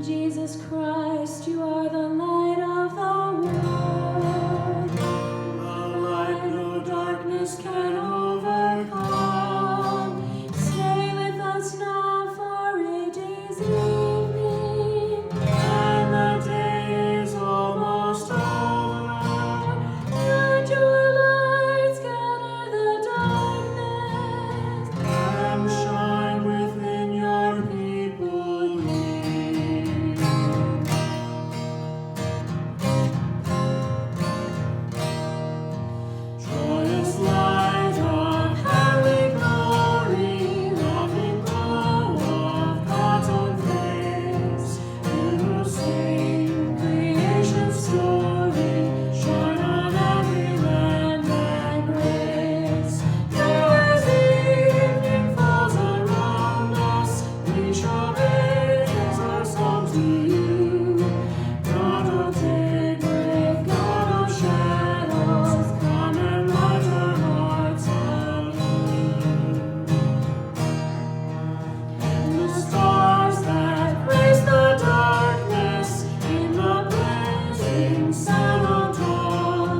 Jesus Christ, you are the light of the world. The light no darkness can overcome. Stay with us now, for it is evening, and the day is almost over. Let your light scatter the darkness, and shine within your people here. Joyous light of heavenly glory, loving glow of God's own face, you will sing creation's story, shine on every land and race. Now as evening falls around us, we shall raise our song to you. God of daybreak, God of shadows, come and light our hearts anew. And the stars that grace the darkness, in the blazing sun of dawn,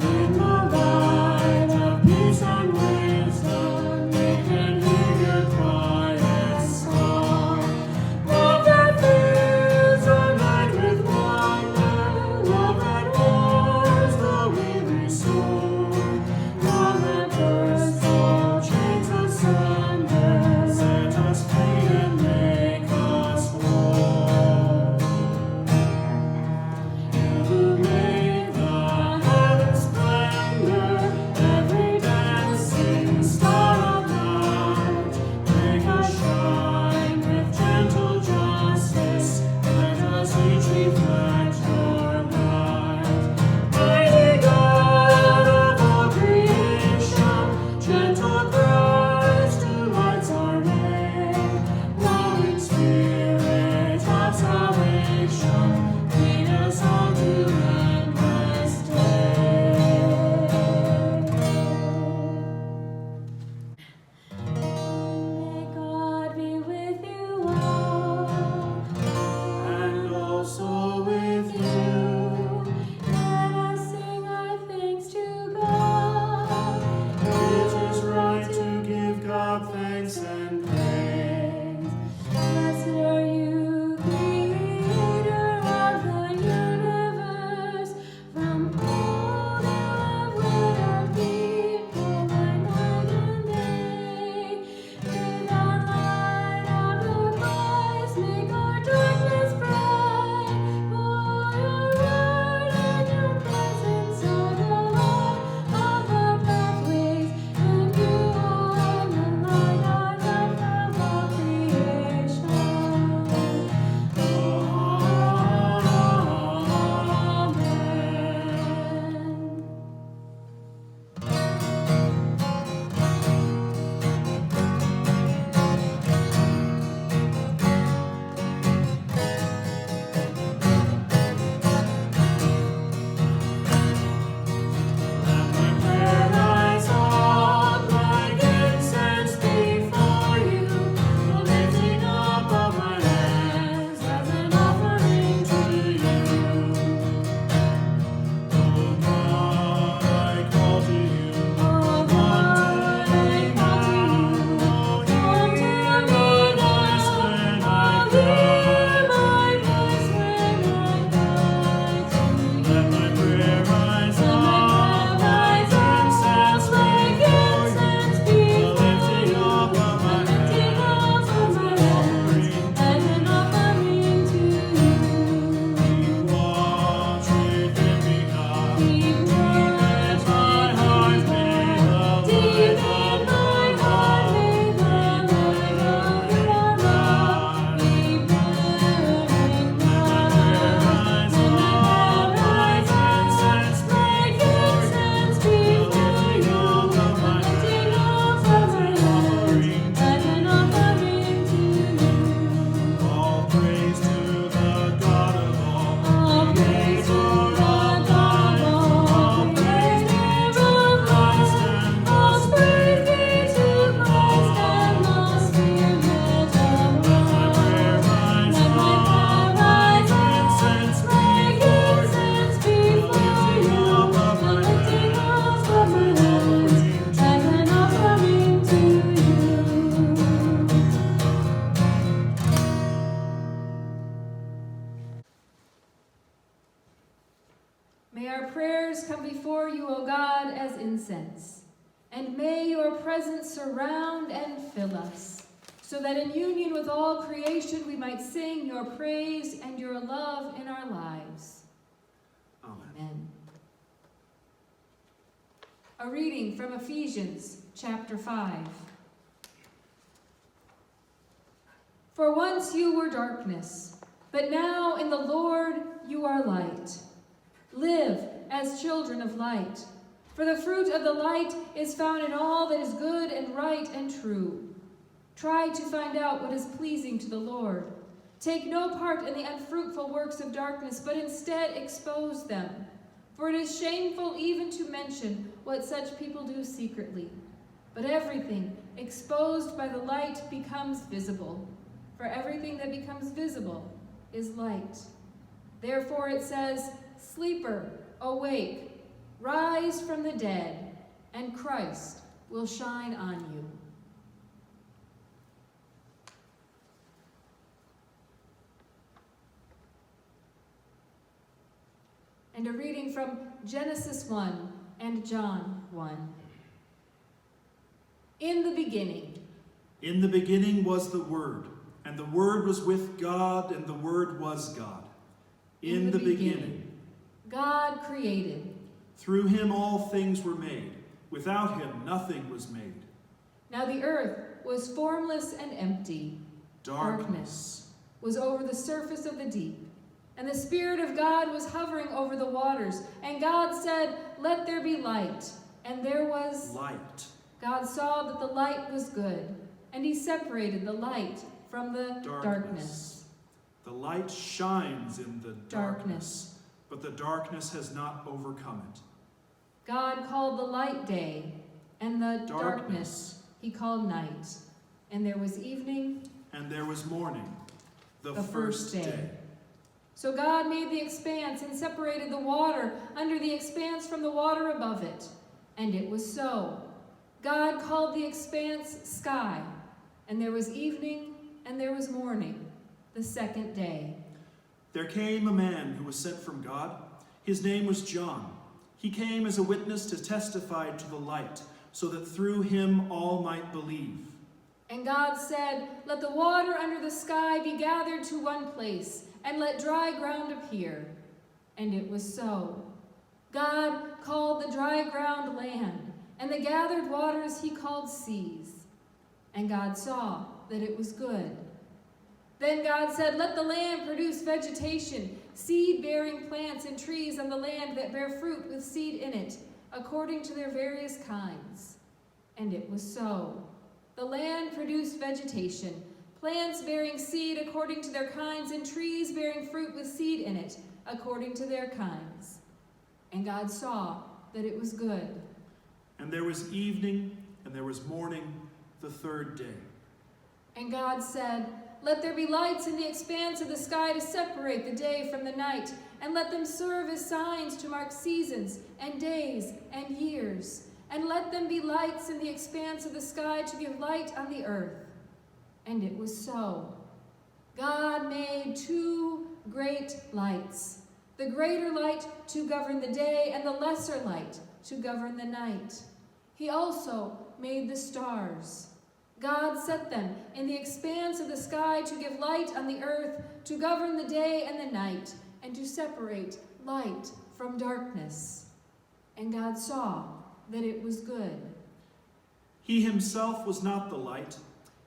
in the light of peace and wisdom, we can hear your quiet song. Love that fills the night with wonder, love that warms the weary soul, love that bursts all chains asunder, set us free and make us whole. You who made the heaven's splendor, every dancing star of night, make us shine with gentle justice, let us each reflect your light. Mighty God of all creation, gentle Christ who lights our way, loving Spirit of salvation, lead us on to endless day. May God be with you all, and also with you. Let us sing our thanks to God. It is right to give God thanks and praise. Blessed are you, Creator of the universe, from all the world people by night and day. May the light of your eyes make our darkness bright. For your word and your presence are the light of our pathways, and you are the light of the incense. And may your presence surround and fill us, so that in union with all creation we might sing your praise and your love in our lives. Amen. A reading from Ephesians chapter 5. For once you were darkness, but now in the Lord you are light. Live as children of light, for the fruit of the light is found in all that is good and right and true. Try to find out what is pleasing to the Lord. Take no part in the unfruitful works of darkness, but instead expose them. For it is shameful even to mention what such people do secretly. But everything exposed by the light becomes visible. For everything that becomes visible is light. Therefore it says, "Sleeper, awake, rise from the dead, and Christ will shine on you." And a reading from Genesis 1 and John 1. In the beginning. In the beginning was the Word, and the Word was with God, and the Word was God. In the beginning, God created. Through him all things were made. Without him nothing was made. Now the earth was formless and empty. Darkness was over the surface of the deep. And the Spirit of God was hovering over the waters. And God said, "Let there be light." And there was light. God saw that the light was good. And he separated the light from the darkness. The light shines in the darkness, but the darkness has not overcome it. God called the light day, and the darkness he called night. And there was evening, and there was morning, the first day. So God made the expanse and separated the water under the expanse from the water above it. And it was so. God called the expanse sky. And there was evening, and there was morning, the second day. There came a man who was sent from God. His name was John. He came as a witness to testify to the light, so that through him all might believe. And God said, "Let the water under the sky be gathered to one place, and let dry ground appear." And it was so. God called the dry ground land, and the gathered waters he called seas. And God saw that it was good. Then God said, "Let the land produce vegetation, seed-bearing plants and trees on the land that bear fruit with seed in it, according to their various kinds." And it was so. The land produced vegetation, plants bearing seed according to their kinds, and trees bearing fruit with seed in it, according to their kinds. And God saw that it was good. And there was evening, and there was morning, the third day. And God said, "Let there be lights in the expanse of the sky to separate the day from the night, and let them serve as signs to mark seasons and days and years. And let them be lights in the expanse of the sky to give light on the earth." And it was so. God made two great lights, the greater light to govern the day, and the lesser light to govern the night. He also made the stars. God set them in the expanse of the sky to give light on the earth, to govern the day and the night, and to separate light from darkness. And God saw that it was good. He himself was not the light.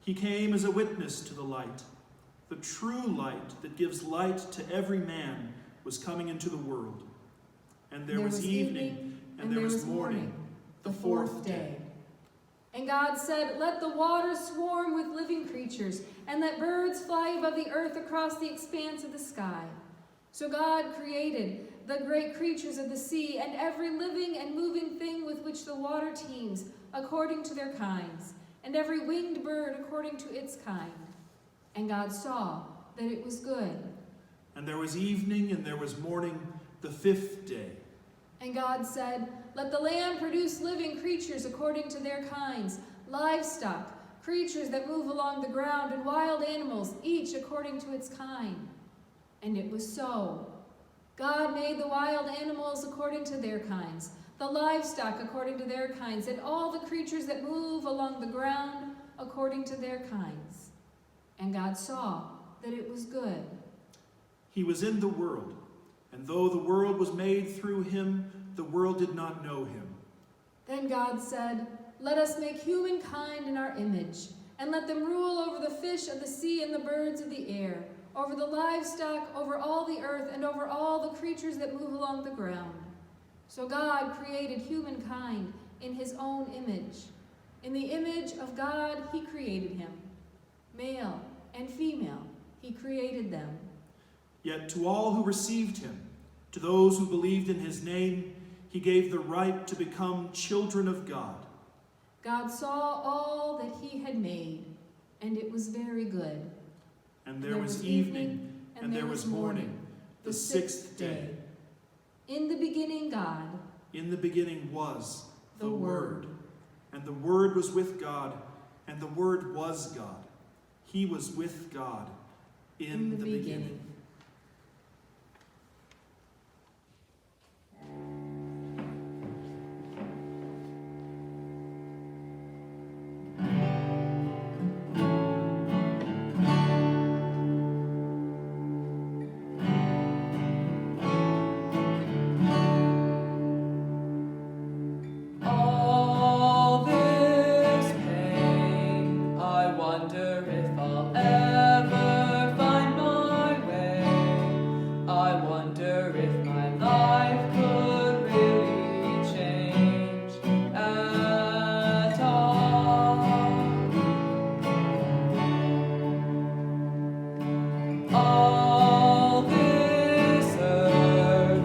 He came as a witness to the light. The true light that gives light to every man was coming into the world. And there was evening, and there was morning, the fourth day. And God said, "Let the waters swarm with living creatures, and let birds fly above the earth across the expanse of the sky." So God created the great creatures of the sea, and every living and moving thing with which the water teems, according to their kinds, and every winged bird according to its kind. And God saw that it was good. And there was evening, and there was morning, the fifth day. And God said, "Let the land produce living creatures according to their kinds, livestock, creatures that move along the ground, and wild animals, each according to its kind." And it was so. God made the wild animals according to their kinds, the livestock according to their kinds, and all the creatures that move along the ground according to their kinds. And God saw that it was good. He was in the world, and though the world was made through him, the world did not know him. Then God said, "Let us make humankind in our image, and let them rule over the fish of the sea and the birds of the air, over the livestock, over all the earth, and over all the creatures that move along the ground." So God created humankind in his own image. In the image of God he created him. Male and female he created them. Yet to all who received him, to those who believed in his name, he gave the right to become children of God. God saw all that he had made, and it was very good. And there was evening, and there was morning, the sixth day. In the beginning, God. In the beginning was The Word. And the Word was with God, and the Word was God. He was with God in the beginning. All this pain, I wonder if I'll ever find my way. I wonder if my life could really change at all. All this earth,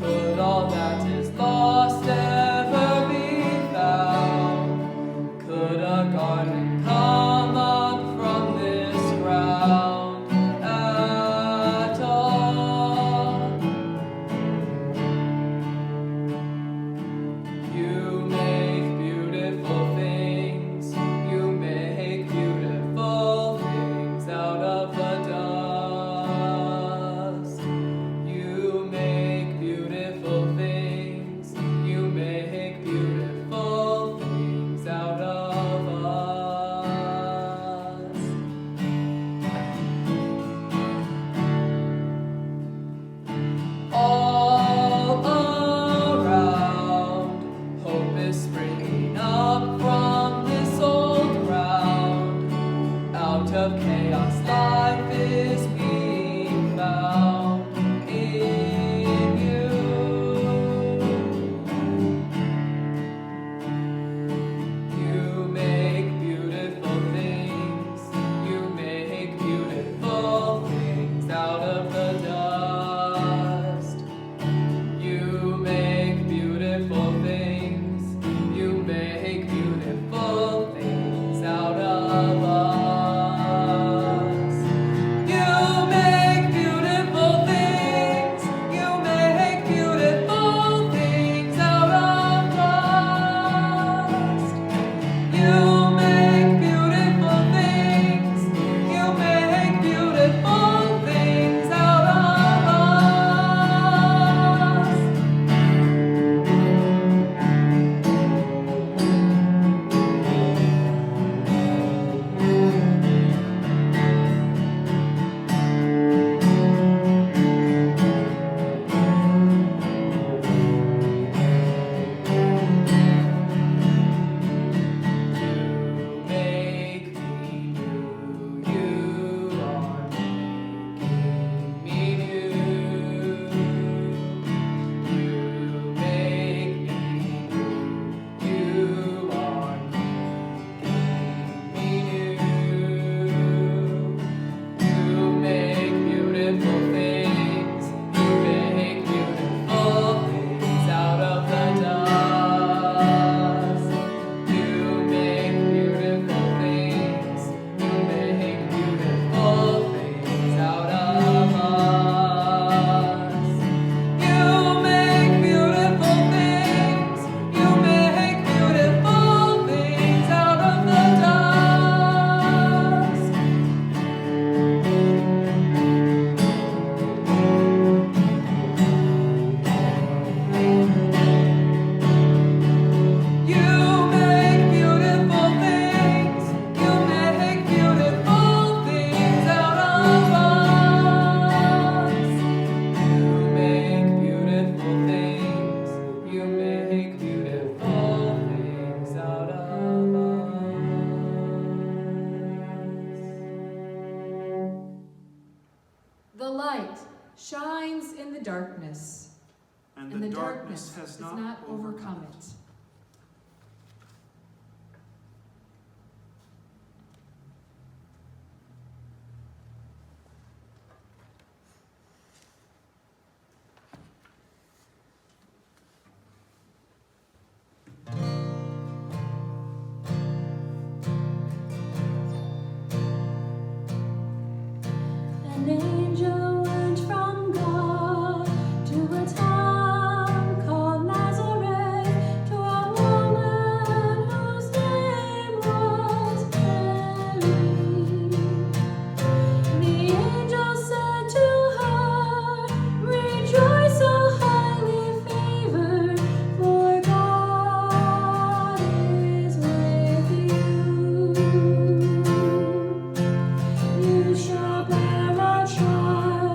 could all that is lost ever be found? Could a garden come up from this ground? light shines in the darkness, and the darkness has not overcome it. An angel went from God to a town called Nazareth, to a woman whose name was Mary. The angel said to her, "Rejoice, O highly favored, for God is with you. You shall bear a child,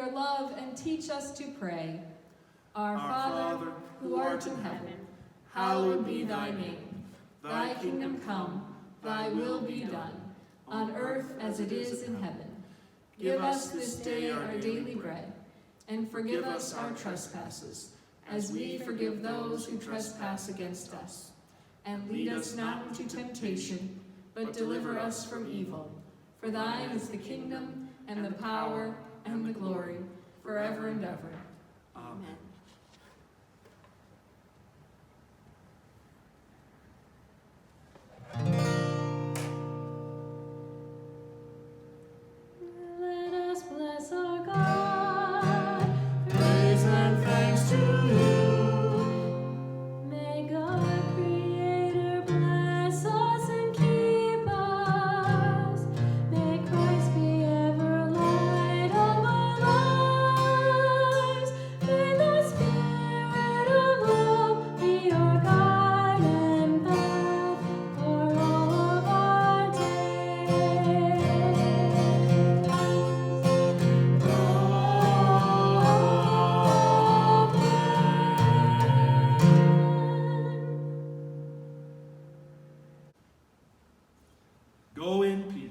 your love and teach us to pray. Our Father, who art in heaven, hallowed be thy name. Thy kingdom come, thy will be done, on earth as it is in heaven. Give us this day our daily bread, and forgive us our trespasses, as we forgive those who trespass against us. And lead us not into temptation, but deliver us from evil. For thine is the kingdom, and the power, and the glory, forever and ever. Amen. Let us bless our God. Praise and thanks to you. May God, Creator, bless us and keep us. May Christ be ever light of our lives. May the Spirit of love be our guide and path for all of our days. Go in peace.